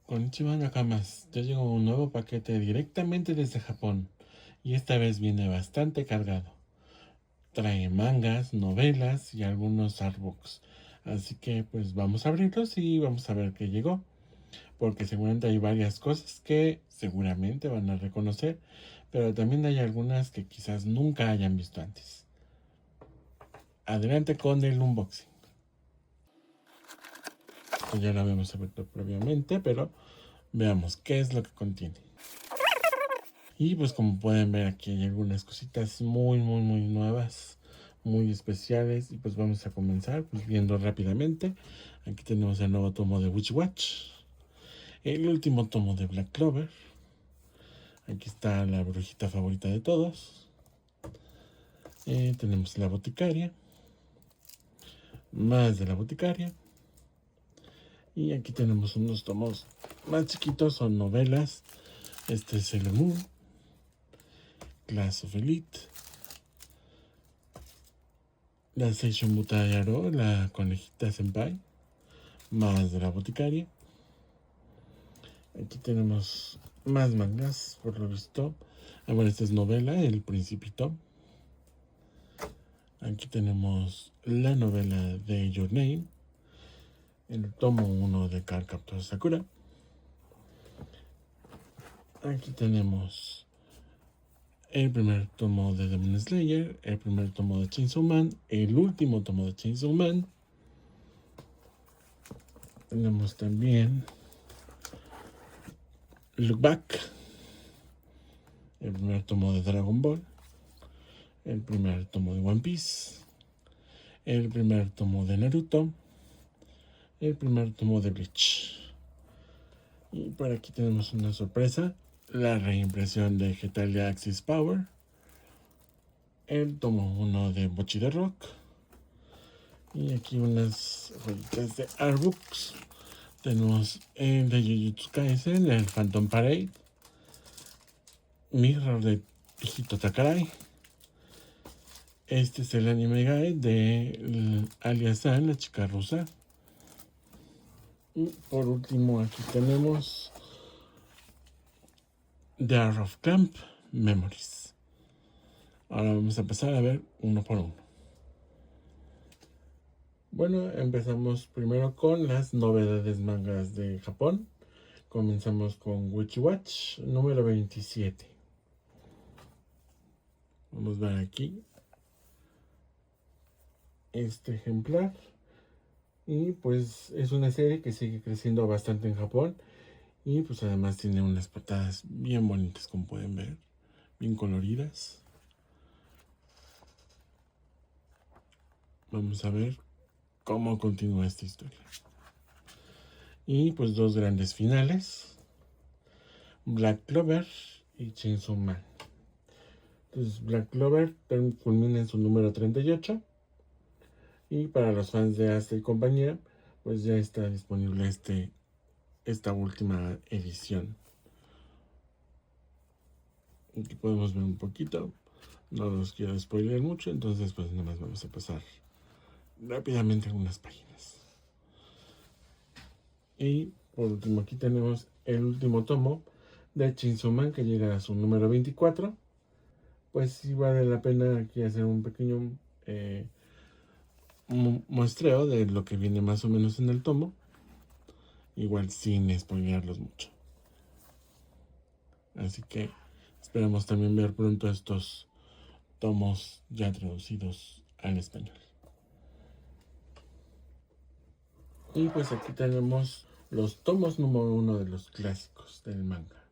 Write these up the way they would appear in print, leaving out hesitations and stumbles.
Konnichiwa Nakamas, ya llegó un nuevo paquete directamente desde Japón y esta vez viene bastante cargado. Trae mangas, novelas y algunos artbooks. Así que pues vamos a abrirlos y vamos a ver qué llegó. Porque seguramente hay varias cosas que seguramente van a reconocer, pero también hay algunas que quizás nunca hayan visto antes. Adelante con el unboxing. Esto ya lo habíamos abierto previamente, pero veamos qué es lo que contiene. Y pues como pueden ver aquí hay algunas cositas muy nuevas, muy especiales. Y pues vamos a comenzar pues viendo rápidamente. Aquí tenemos el nuevo tomo de Witch Watch, el último tomo de Black Clover. Aquí está la brujita favorita de todos. Tenemos la boticaria, más de la boticaria. Y aquí tenemos unos tomos más chiquitos, son novelas. Este es el Moon, Class of Elite, la Seishun Butayaro, la conejita senpai, más de la boticaria. Aquí tenemos más mangas, por lo visto. Bueno, esta es novela, El Principito. Aquí tenemos la novela de Your Name, el tomo 1 de Cardcaptor Sakura. Aquí tenemos el primer tomo de Demon Slayer, el primer tomo de Chainsaw Man, el último tomo de Chainsaw Man. Tenemos también Look Back, el primer tomo de Dragon Ball, el primer tomo de One Piece, el primer tomo de Naruto, el primer tomo de Bleach. Y por aquí tenemos una sorpresa, la reimpresión de Hetalia Axis Power, el tomo 1 de Bocchi de Rock, y aquí unas joyitas de artbooks. Tenemos el de Jujutsu Kaisen, el Phantom Parade, Mirror de Hito Takarai. Este es el anime guide de Alia-san, la chica rusa. Y por último aquí tenemos The Art of Camp Memories. Ahora vamos a empezar a ver uno por uno. Bueno, empezamos primero con las novedades mangas de Japón. Comenzamos con Witch Watch número 27. Vamos a ver aquí este ejemplar. Y pues es una serie que sigue creciendo bastante en Japón. Y pues además tiene unas portadas bien bonitas, como pueden ver. Bien coloridas. Vamos a ver cómo continúa esta historia. Y pues dos grandes finales. Black Clover y Chainsaw Man. Entonces Black Clover culmina en su número 38. Y para los fans de Asta y compañía, pues ya está disponible esta última edición. Aquí podemos ver un poquito. No los quiero spoiler mucho, entonces pues nada más vamos a pasar rápidamente algunas páginas. Y por último aquí tenemos el último tomo de Chainsaw Man, que llega a su número 24. Pues sí vale la pena aquí hacer un pequeño muestreo de lo que viene más o menos en el tomo, igual sin spoilearlos mucho. Así que esperamos también ver pronto estos tomos ya traducidos al español. Y pues aquí tenemos los tomos número 1 de los clásicos del manga.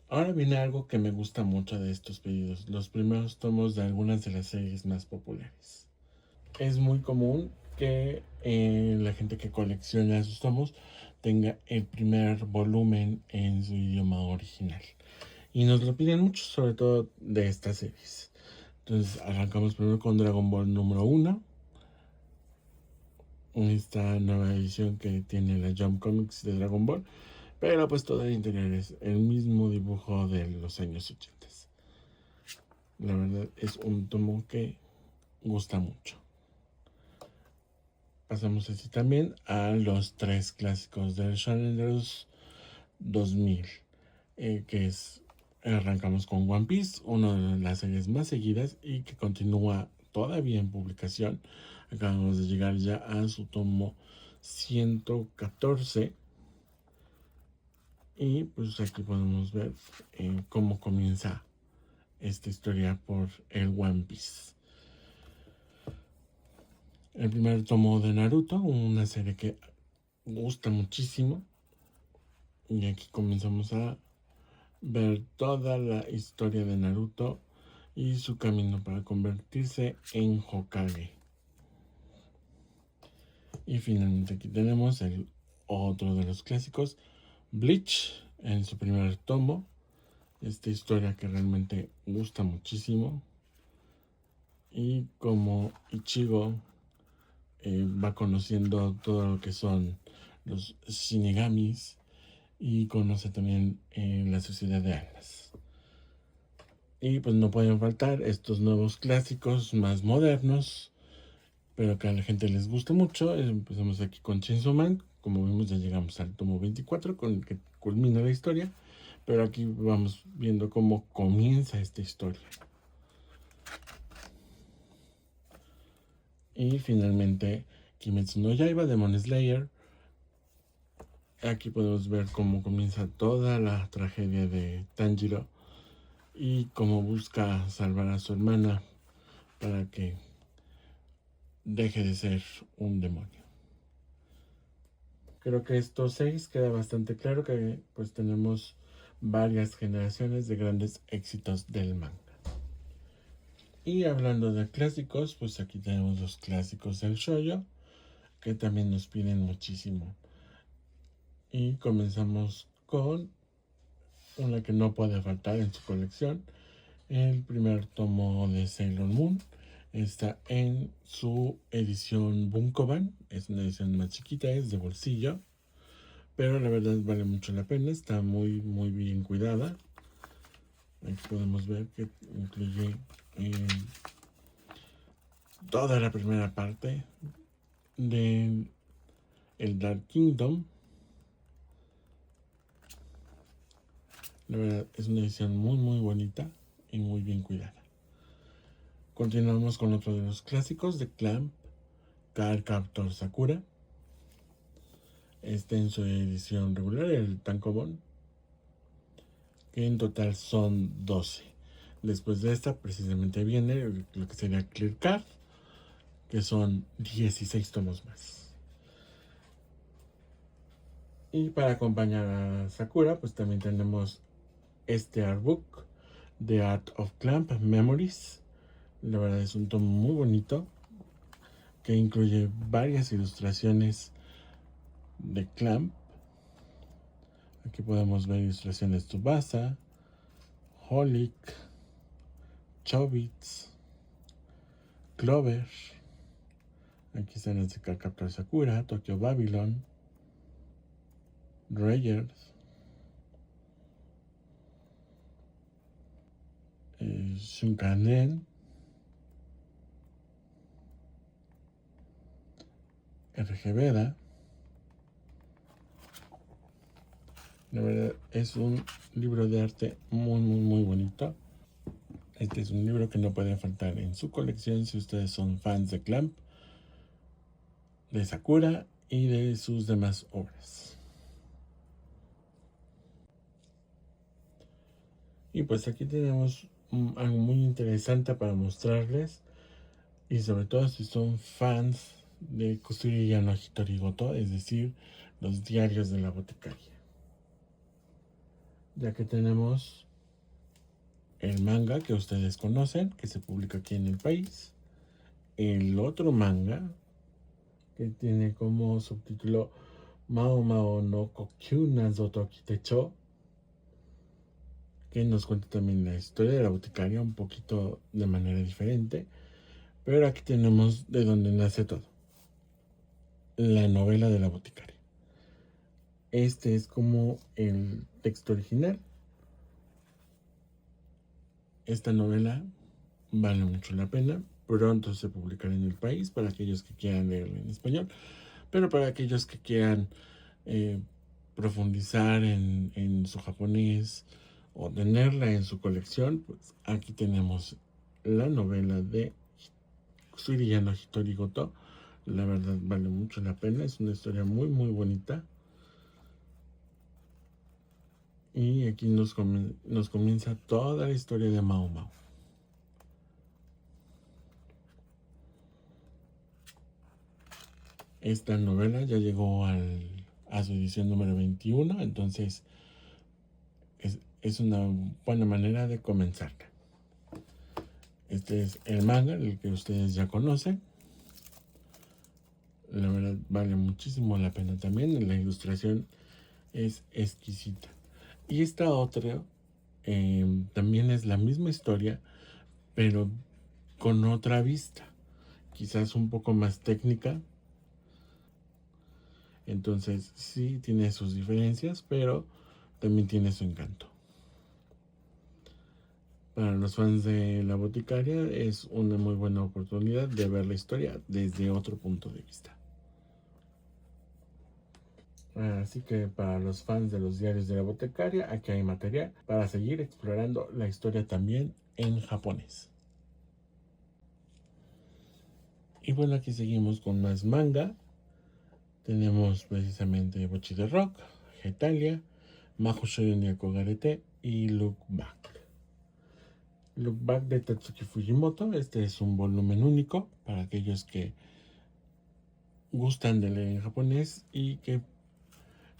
Ahora viene algo que me gusta mucho de estos pedidos, los primeros tomos de algunas de las series más populares. Es muy común que la gente que colecciona sus tomos tenga el primer volumen en su idioma original. Y nos lo piden mucho, sobre todo de estas series. Entonces arrancamos primero con Dragon Ball número 1. Esta nueva edición que tiene la Jump Comics de Dragon Ball. Pero pues todo el interior es el mismo dibujo de los años 80. La verdad es un tomo que gusta mucho. pasamos así también a los 3 clásicos del Shonen de los 2000, que es, arrancamos con One Piece, una de las series más seguidas y que continúa todavía en publicación. Acabamos de llegar ya a su tomo 114 y pues aquí podemos ver cómo comienza esta historia por el One Piece. El primer tomo de Naruto, una serie que gusta muchísimo, y aquí comenzamos a ver toda la historia de Naruto y su camino para convertirse en Hokage. Y finalmente aquí tenemos el otro de los clásicos, Bleach, en su primer tomo. Esta historia que realmente gusta muchísimo. Y como Ichigo va conociendo todo lo que son los Shinigamis y conoce también la sociedad de almas. Y pues no pueden faltar estos nuevos clásicos más modernos, pero que a la gente les gusta mucho. Empezamos aquí con Chainsaw Man. Como vimos, ya llegamos al tomo 24, con el que culmina la historia. Pero aquí vamos viendo cómo comienza esta historia. Y finalmente, Kimetsu no Yaiba, Demon Slayer. Aquí podemos ver cómo comienza toda la tragedia de Tanjiro y cómo busca salvar a su hermana para que deje de ser un demonio. Creo que estos 6 queda bastante claro que pues tenemos varias generaciones de grandes éxitos del manga. Y hablando de clásicos, pues aquí tenemos los clásicos del shoujo, que también nos piden muchísimo. Y comenzamos con una que no puede faltar en su colección, el primer tomo de Sailor Moon. Está en su edición Bunkoban, es una edición más chiquita, es de bolsillo, pero la verdad vale mucho la pena, está muy muy bien cuidada. Aquí podemos ver que incluye toda la primera parte de el Dark Kingdom. La verdad es una edición muy muy bonita y muy bien cuidada. Continuamos con otro de los clásicos de Clamp, Cardcaptor Sakura. Este en su edición regular, el Tankobon, que en total son 12. Después de esta precisamente viene lo que sería Clear Card, que son 16 tomos más. Y para acompañar a Sakura, pues también tenemos este artbook, The Art of Clamp Memories. La verdad es un tomo muy bonito, que incluye varias ilustraciones de Clamp. Aquí podemos ver ilustraciones de Tsubasa, Holic, Chobits, Clover. Aquí están las de Cardcaptor Sakura, Tokyo Babylon, Rayers, Shunkanen, RGBeda. La verdad es un libro de arte muy muy muy bonito. Este es un libro que no puede faltar en su colección si ustedes son fans de Clamp, de Sakura y de sus demás obras. Y pues aquí tenemos algo muy interesante para mostrarles, y sobre todo si son fans de Kusuri no Hitorigoto, es decir, los diarios de la boticaria. Ya que tenemos el manga que ustedes conocen, que se publica aquí en el país, el otro manga que tiene como subtítulo Mao Mao no Kokyu Nazoto Kitecho, que nos cuenta también la historia de la boticaria un poquito de manera diferente, pero aquí tenemos de donde nace todo, la novela de la boticaria. Este es como el texto original. Esta novela vale mucho la pena. pronto se publicará en el país para aquellos que quieran leerla en español, pero para aquellos que quieran profundizar en su japonés o tenerla en su colección, pues aquí tenemos la novela de Suriyano Hitori Goto. La verdad vale mucho la pena, es una historia muy muy bonita. Y aquí nos comienza toda la historia de Mao Mao. Esta novela ya llegó a su edición número 21, entonces es una buena manera de comenzarla. Este es el manga, el que ustedes ya conocen. La verdad vale muchísimo la pena también. La ilustración es exquisita. Y esta otra también es la misma historia, pero con otra vista. Quizás un poco más técnica. Entonces sí tiene sus diferencias, pero también tiene su encanto. Para los fans de La Boticaria es una muy buena oportunidad de ver la historia desde otro punto de vista. Así que para los fans de los diarios de La Boticaria, aquí hay material para seguir explorando la historia también en japonés. Y bueno, aquí seguimos con más manga. Tenemos precisamente Bocchi de Rock, Getalia, Mahou Shoujo Kogarete y Look Back. Look Back de Tatsuki Fujimoto. Este es un volumen único para aquellos que gustan de leer en japonés y que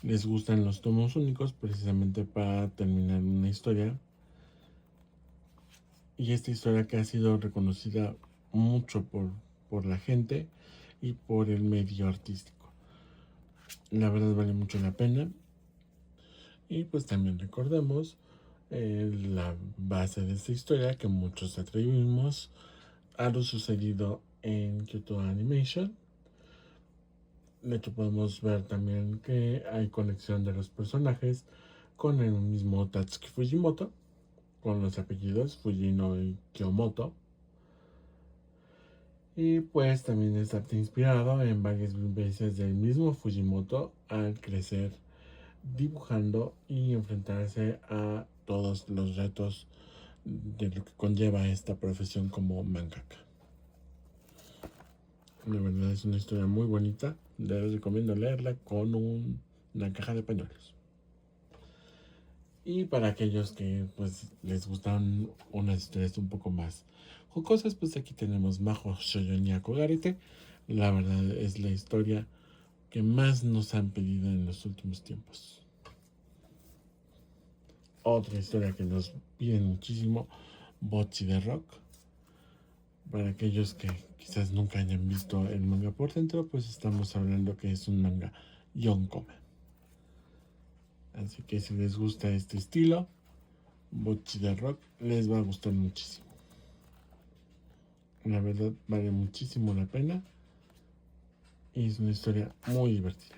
les gustan los tomos únicos precisamente para terminar una historia. Y esta historia que ha sido reconocida mucho por la gente y por el medio artístico. La verdad vale mucho la pena. Y pues también recordemos la base de esta historia, que muchos atribuimos a lo sucedido en Kyoto Animation. De hecho podemos ver también que hay conexión de los personajes con el mismo Tatsuki Fujimoto, con los apellidos Fujino y Kiyomoto. Y pues también está inspirado en varias vivencias del mismo Fujimoto al crecer dibujando y enfrentarse a todos los retos de lo que conlleva esta profesión como mangaka. La verdad es una historia muy bonita. Les recomiendo leerla con una caja de pañuelos. Y para aquellos que pues les gustan unas historias un poco más jocosas, pues aquí tenemos Mahou Shoujo Kogarete. La verdad es la historia que más nos han pedido en los últimos tiempos. Otra historia que nos piden muchísimo, Bocchi de Rock. Para aquellos que quizás nunca hayan visto el manga por dentro, pues estamos hablando que es un manga yonkoma. Así que si les gusta este estilo, Bocchi de Rock les va a gustar muchísimo. La verdad vale muchísimo la pena y es una historia muy divertida.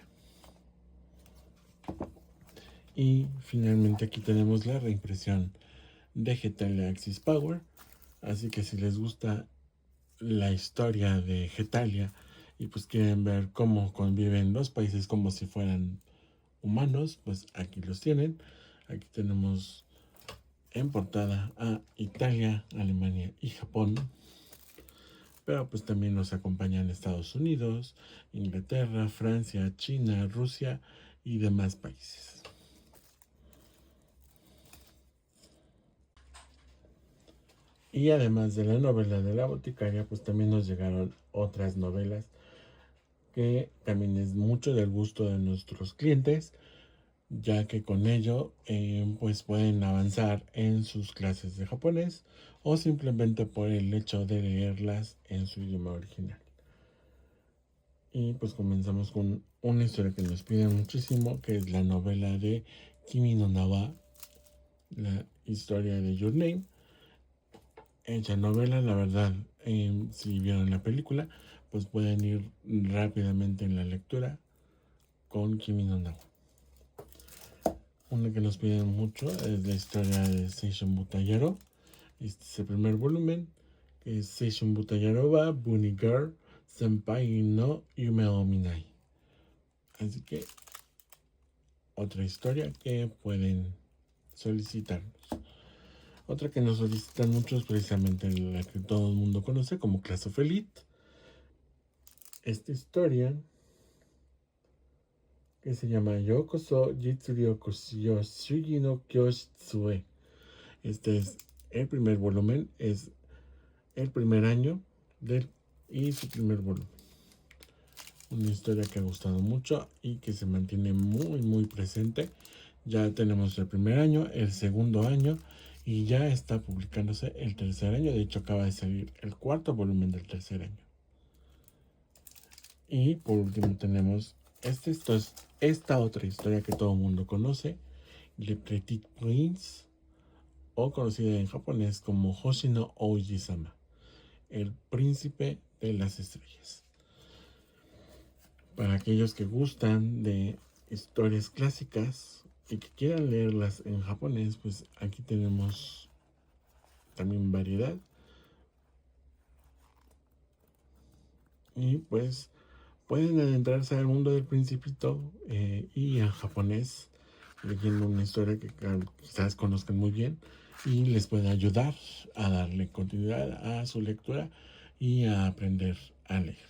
Y finalmente aquí tenemos la reimpresión de Getalia Axis Power. Así que si les gusta la historia de Getalia y pues quieren ver cómo conviven los países como si fueran humanos, pues aquí los tienen. Aquí tenemos en portada a Italia, Alemania y Japón, pero pues también nos acompañan Estados Unidos, Inglaterra, Francia, China, Rusia y demás países. Y además de la novela de La Boticaria, pues también nos llegaron otras novelas que también es mucho del gusto de nuestros clientes, ya que con ello pues pueden avanzar en sus clases de japonés o simplemente por el hecho de leerlas en su idioma original. Y pues comenzamos con una historia que nos piden muchísimo, que es la novela de Kimi no Na wa, la historia de Your Name. Hecha novela, la verdad, si vieron la película, pues pueden ir rápidamente en la lectura con Kimi no Na wa. Una que nos piden mucho es la historia de Seishun Butayero. Este es el primer volumen, que es Seishun Butayaroba Bunny Girl Senpai no Yume o Minai. Así que otra historia que pueden solicitarnos. Otra que nos solicitan mucho es precisamente la que todo el mundo conoce como Class of Elite. Esta historia que se llama Yokoso Jitsuryoku Shugi no Kyoshitsue. Este es el primer volumen, es el primer año y su primer volumen. Una historia que ha gustado mucho y que se mantiene muy presente. Ya tenemos el primer año, el segundo año y ya está publicándose el tercer año. De hecho, acaba de salir el cuarto volumen del tercer año. Y por último tenemos esta otra historia que todo el mundo conoce, Le Petit Prince, o conocida en japonés como Hoshino Oji-sama, el príncipe de las estrellas. Para aquellos que gustan de historias clásicas y que quieran leerlas en japonés, pues aquí tenemos también variedad. Y pues pueden adentrarse al mundo del Principito y en japonés, leyendo una historia que quizás conozcan muy bien y les puede ayudar a darle continuidad a su lectura y a aprender a leer.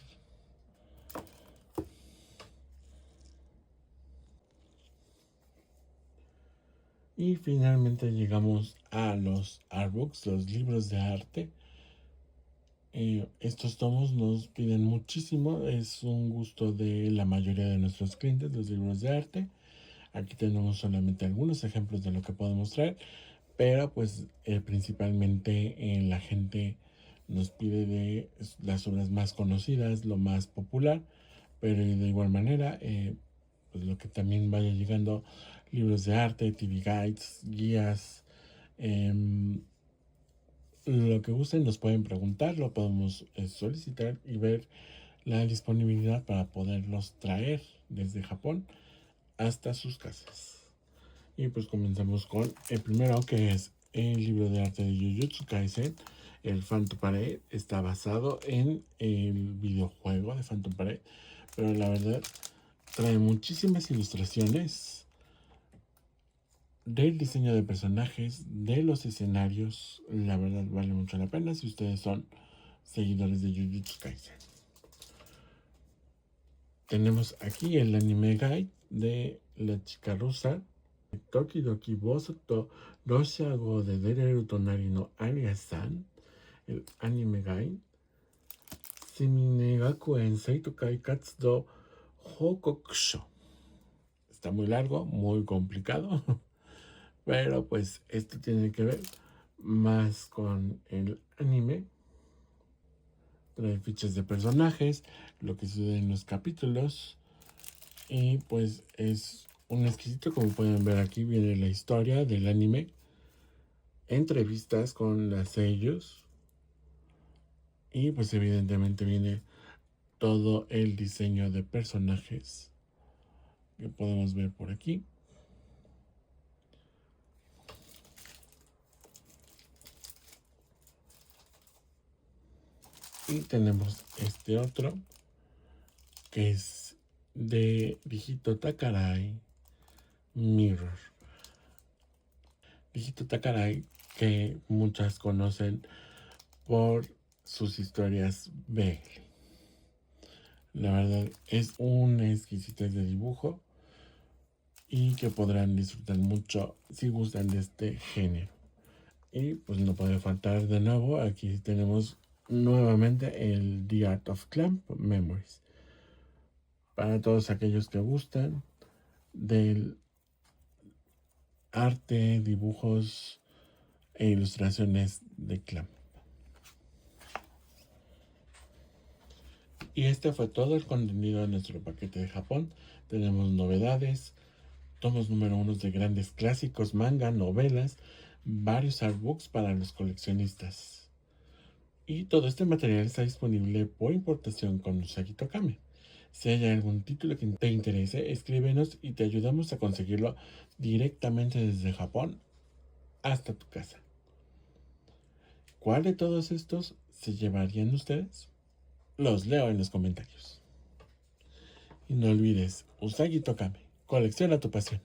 Y finalmente llegamos a los artbooks, los libros de arte. Estos tomos nos piden muchísimo, es un gusto de la mayoría de nuestros clientes, los libros de arte. Aquí tenemos solamente algunos ejemplos de lo que podemos traer, pero pues principalmente la gente nos pide de las obras más conocidas, lo más popular, pero de igual manera pues lo que también vaya llegando, libros de arte, TV guides, guías, lo que gusten nos pueden preguntar, lo podemos solicitar y ver la disponibilidad para poderlos traer desde Japón hasta sus casas. Y pues comenzamos con el primero, que es el libro de arte de Jujutsu Kaisen. El Phantom Parade está basado en el videojuego de Phantom Parade, pero la verdad trae muchísimas ilustraciones del diseño de personajes, de los escenarios. La verdad vale mucho la pena si ustedes son seguidores de Jujutsu Kaisen. Tenemos aquí el anime guide de la chica rusa. Tokidoki Bosu to Rosha go de Dereru Tonari no Aria-san. El anime guide. Semine Gakuen Seitokai Katsudo Hokokusho. Está muy largo, muy complicado. Pero pues esto tiene que ver más con el anime. Trae fichas de personajes, lo que sucede en los capítulos. Y pues es un exquisito, como pueden ver aquí viene la historia del anime. Entrevistas con las seiyus. Y pues evidentemente viene todo el diseño de personajes que podemos ver por aquí. Y tenemos este otro, que es de Hito Takarai Mirror. Hito Takarai, que muchas conocen por sus historias BL. La verdad es una exquisitez de dibujo y que podrán disfrutar mucho si gustan de este género. Y pues no puede faltar de nuevo, aquí tenemos nuevamente el The Art of Clamp Memories. Para todos aquellos que gustan del arte, dibujos e ilustraciones de Clamp. Y este fue todo el contenido de nuestro paquete de Japón. Tenemos novedades, tomos número 1 de grandes clásicos, manga, novelas, varios artbooks para los coleccionistas. Y todo este material está disponible por importación con Usagi Tokame. Si hay algún título que te interese, escríbenos y te ayudamos a conseguirlo directamente desde Japón hasta tu casa. ¿Cuál de todos estos se llevarían ustedes? Los leo en los comentarios. Y no olvides, Usagi Tokame, colecciona tu pasión.